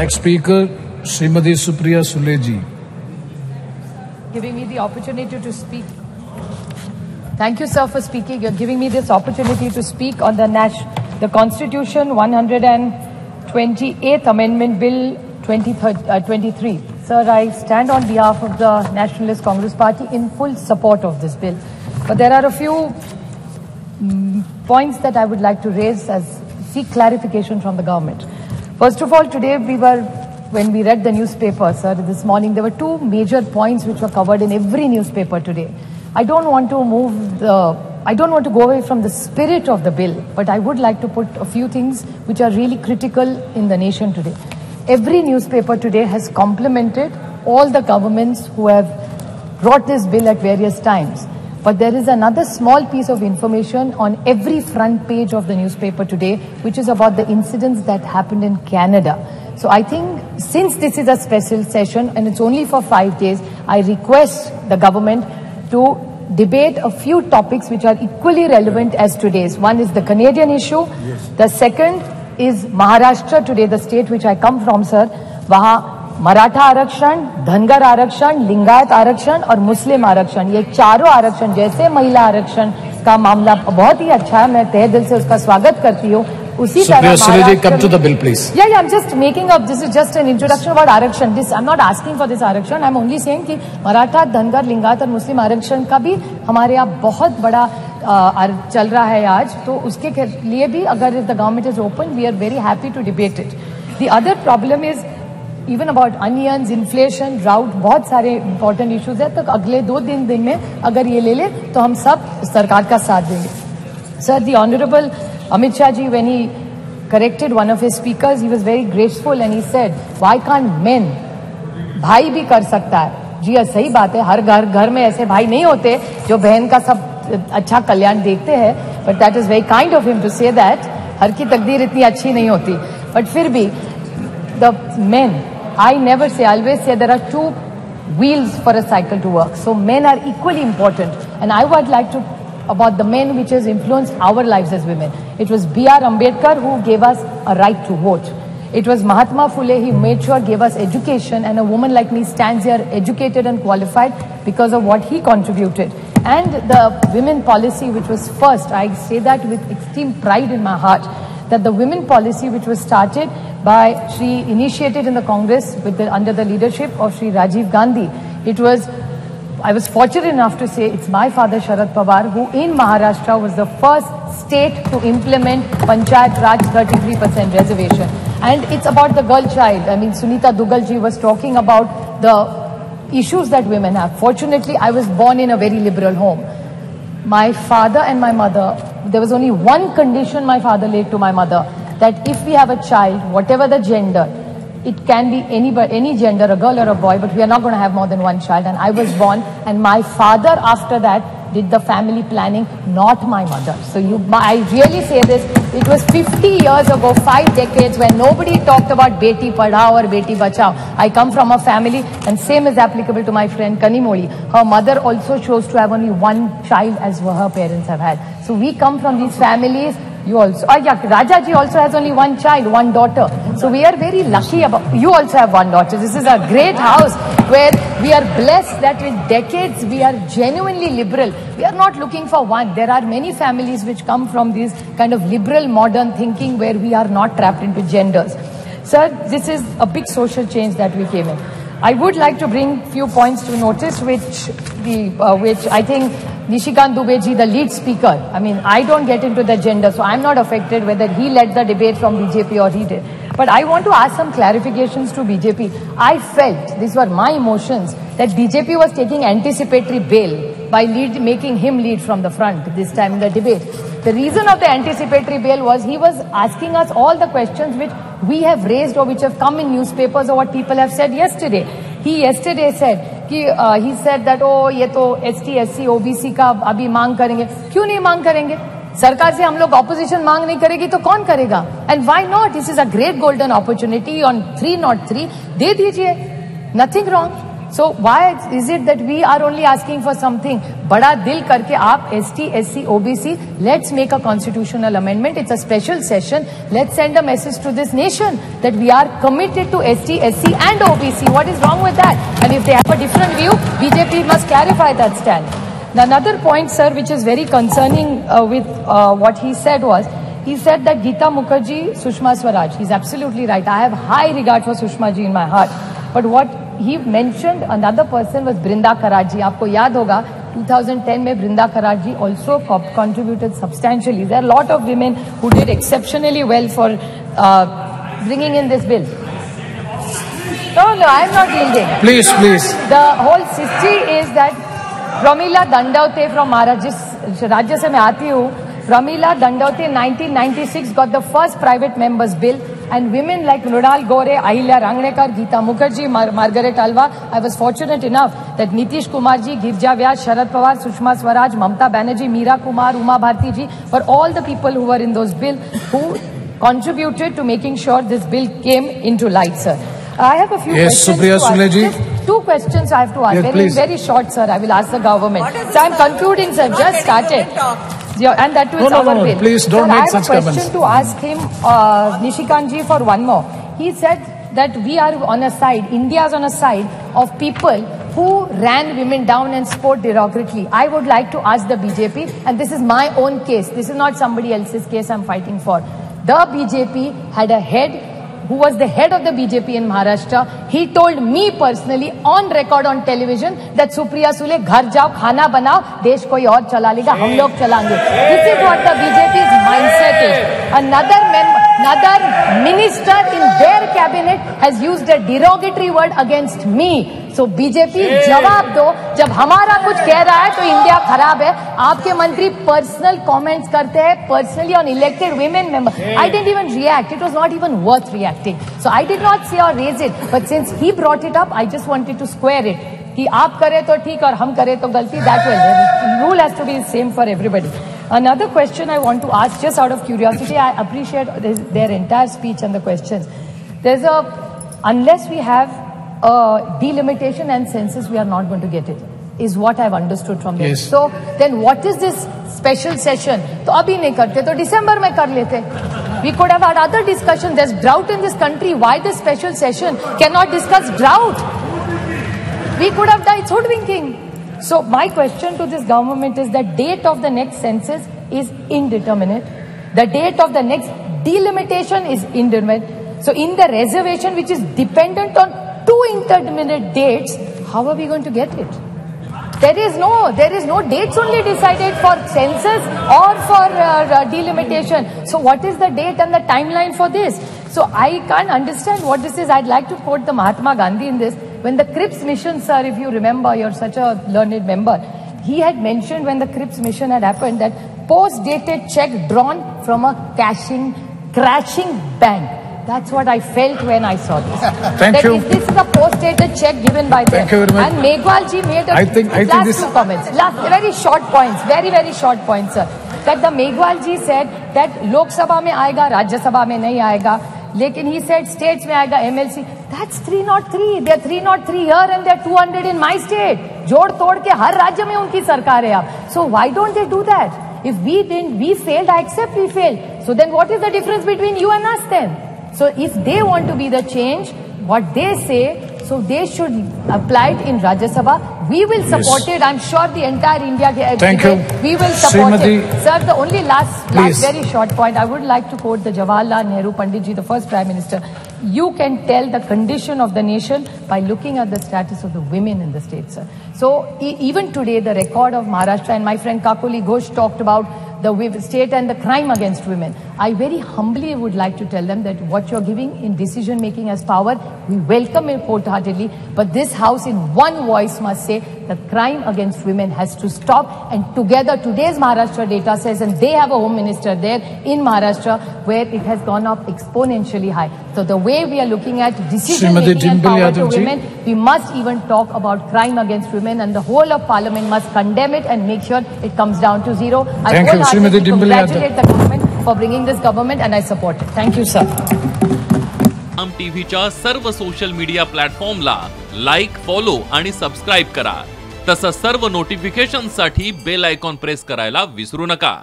Next speaker, Srimati Supriya Sule ji. Giving me the opportunity to speak. Thank you, sir, for speaking. You're giving me this opportunity to speak on the Constitution 128th Amendment Bill 23. Sir, I stand on behalf of the Nationalist Congress Party in full support of this bill. But there are a few points that I would like to raise seek clarification from the government. First of all, today when we read the newspaper, sir, this morning, there were two major points which were covered in every newspaper today. I don't want to go away from the spirit of the bill, but I would like to put a few things which are really critical in the nation today. Every newspaper today has complimented all the governments who have brought this bill at various times. But there is another small piece of information on every front page of the newspaper today, which is about the incidents that happened in Canada. So I think since this is a special session and it's only for 5 days, I request the government to debate a few topics which are equally relevant as today's. One is the Canadian issue. Yes. The second is Maharashtra today, the state which I come from, sir. Waha Maratha आरक्षण, धनगर आरक्षण, लिंगायत आरक्षण और मुस्लिम आरक्षण, ये चारों आरक्षण जैसे महिला आरक्षण का मामला बहुत ही अच्छा है, मैं तहे दिल से उसका स्वागत करती हूँ. उसी तरह come to the bill, please. Yeah, I'm just making up. This is just an introduction about आरक्षण. I'm not asking for this आरक्षण. I'm only saying कि मराठा, धनगर, लिंगायत और मुस्लिम आरक्षण का भी हमारे यहाँ बहुत बड़ा चल रहा है आज. तो उसके लिए भी अगर the government is open, we are very happy to debate it. The other problem is even about onions, inflation, drought, बहुत सारे important issues है. तो अगले 2 दिन में अगर ये ले ले तो हम सब सरकार का साथ देंगे. Sir, the Honorable Amit Shah ji, when he corrected one of his speakers, he was very graceful and he said, why can't men? भाई भी कर सकता है. जी सही बात है, हर घर में ऐसे भाई नहीं होते जो बहन का सब अच्छा कल्याण देखते हैं. But that is very kind of him to say that. हर की तकदीर इतनी अच्छी नहीं होती. But फिर भी the men, I never say, I always say there are 2 wheels for a cycle to work. So men are equally important. And I would like to about the men which has influenced our lives as women. It was B.R. Ambedkar who gave us a right to vote. It was Mahatma Phule, he made sure gave us education, and a woman like me stands here educated and qualified because of what he contributed. And the women policy which was first, I say that with extreme pride in my heart, that the women policy which was started by initiated in the Congress under the leadership of Shri Rajiv Gandhi. I was fortunate enough to say it's my father Sharad Pawar who in Maharashtra was the first state to implement Panchayat Raj 33% reservation. And it's about the girl child. I mean, Sunita Dugal ji was talking about the issues that women have. Fortunately, I was born in a very liberal home. My father and my mother, there was only one condition my father laid to my mother, that if we have a child, whatever the gender, it can be any gender, a girl or a boy, but we are not going to have more than one child. And I was born, and my father after that did the family planning, not my mother. So I really say this, it was 50 years ago, 5 decades, when nobody talked about Beti Padhao or Beti Bachao. I come from a family, and same is applicable to my friend Kanimoli. Her mother also chose to have only one child as her parents have had. So we come from these families. You also, Raja ji also has only one child, one daughter. So we are very lucky you also have one daughter. This is a great house where we are blessed that in decades we are genuinely liberal. We are not looking for one. There are many families which come from this kind of liberal modern thinking where we are not trapped into genders. Sir, this is a big social change that we came in. I would like to bring few points to notice which I think Nishikant Dubey ji, the lead speaker, I mean, I don't get into the gender, so I'm not affected whether he led the debate from BJP or he did. But I want to ask some clarifications to BJP. I felt, these were my emotions, that BJP was taking anticipatory bail by making him lead from the front this time in the debate. The reason of the anticipatory bail was he was asking us all the questions which we have raised or which have come in newspapers or what people have said yesterday. He yesterday said, he said that, oh, ये तो ST, SC, OBC का अभी मांग करेंगे. क्यों नहीं मांग करेंगे? सरकार से हम लोग ऑपोजिशन मांग नहीं करेगी तो कौन करेगा? And why not? This is a great golden opportunity on 303. दे दीजिए. Nothing wrong. So why is it that we are only asking for something? बड़ा दिल करके आप ST, SC, OBC, let's make a constitutional amendment. It's a special session. Let's send a message to this nation that we are committed to ST, SC and OBC. What is wrong with that? And if they have a different view, BJP must clarify that stand. Another point, sir, which is very concerning with what he said was, he said that Geeta Mukherjee, Sushma Swaraj. He's absolutely right. I have high regard for Sushma ji in my heart. But what he mentioned, another person was Brinda Karatji. आपको याद होगा 2010 में Brinda Karatji also contributed substantially. There are a lot of women who did exceptionally well for bringing in this bill. No, I am not yielding. Please. The whole history is that Pramila Dandavate from Maharashtra, जिस राज्य से मैं आती हूँ, Pramila Dandavate 1996 got the first private members bill, and women like Mrunal Gore, Ahilya Rangnekar, Geeta Mukherjee, Margaret Alva. I was fortunate enough that Nitish Kumar ji, Girja Vyas, Sharad Pawar, Sushma Swaraj, Mamta Banerjee, Meera Kumar, Uma Bharti ji were all the people who were in those bills who contributed to making sure this bill came into light, sir. I have a few questions Supriya to ask. Sule ji. Just 2 questions I have to ask. Yes, please. Very short, sir. I will ask the government. So I am concluding, sir. Just started. Yeah, and that was our bill. Please don't sir, make I such have a comments. question to ask him, Nishikant ji, for one more. He said that we are on a side, India is on a side of people who ran women down and spoke derogatorily. I would like to ask the BJP, and this is my own case. This is not somebody else's case I'm fighting for. The BJP had a head who was the head of the BJP in Maharashtra. He told me personally on record on television that Supriya Sule, ghar jao, khana banao, desh koi aur chala lega, hum log chalange. This is what the BJP's mindset is. Another minister in their cabinet has used a derogatory word against me. So BJP जवाब दो, जब हमारा कुछ कह रहा है तो India खराब है. आपके मंत्री पर्सनल कमेंट्स करते हैं personally on elected women member. I didn't even react. It was not even worth reacting. So I did not say or raise it. But since he brought it up, I just wanted to square it. कि आप करें तो ठीक और हम करें तो गलती. That way, the rule has to be the same for everybody. Another question I want to ask, just out of curiosity, I appreciate their entire speech and the questions. There's unless we have delimitation and census, we are not going to get it, is what I've understood from them. Yes. So then what is this special session? तो अभी नहीं करते तो दिसंबर में कर लेते. We could have had other discussion. There's drought in this country. Why this special session? Cannot discuss drought. We could have done, it's hoodwinking. So my question to this government is the date of the next census is indeterminate. The date of the next delimitation is indeterminate. So in the reservation, which is dependent on 2 indeterminate dates, how are we going to get it? There is no dates only decided for census or for delimitation. So what is the date and the timeline for this? So I can't understand what this is. I'd like to quote the Mahatma Gandhi in this. When the Cripps mission, sir, if you remember, you're such a learned member, he had mentioned when the Cripps mission had happened that post-dated check drawn from a crashing bank. That's what I felt when I saw this. Thank you. This is a post-dated check given by them. Thank you very much. And Meghwal ji made a I think last this... 2 comments. Last, very short points. Very, very short points, sir. That the Meghwal ji said that Lok Sabha mein aayega, Rajya Sabha mein nahi aayega. Lekin he said states mein aayega, MLC. That's 303. They're 303 here and they're 200 in my state. Jod tod ke har rajya mein unki sarkar hai ab. So why don't they do that? If we failed, I accept we failed. So then what is the difference between you and us then? So if they want to be the change, what they say, so they should apply it in Rajya Sabha. We will support it. I'm sure the entire India. Thank you. We will support Srimati, it. Sir, the only last very short point, I would like to quote the Jawaharlal Nehru Pandit ji, the first Prime Minister. You can tell the condition of the nation by looking at the status of the women in the state, sir. So even today, the record of Maharashtra, and my friend Kakuli Ghosh talked about the state and the crime against women. I very humbly would like to tell them that what you're giving in decision making as power, we welcome it wholeheartedly. But this house in one voice must say the crime against women has to stop. And together, today's Maharashtra data says, and they have a home minister there in Maharashtra, where it has gone up exponentially high. So the way we are looking at decision making and power to women, we must even talk about crime against women, and the whole of Parliament must condemn it and make sure it comes down to zero. I wholeheartedly congratulate the government for bringing this government, and I support it. Thank you, sir. प्रहाम टीव्हीच्या सर्व social media प्लॅटफॉर्मला like, follow आणि subscribe करा. तसंच सर्व नोटिफिकेशनसाठी bell icon press करायला विसरू नका.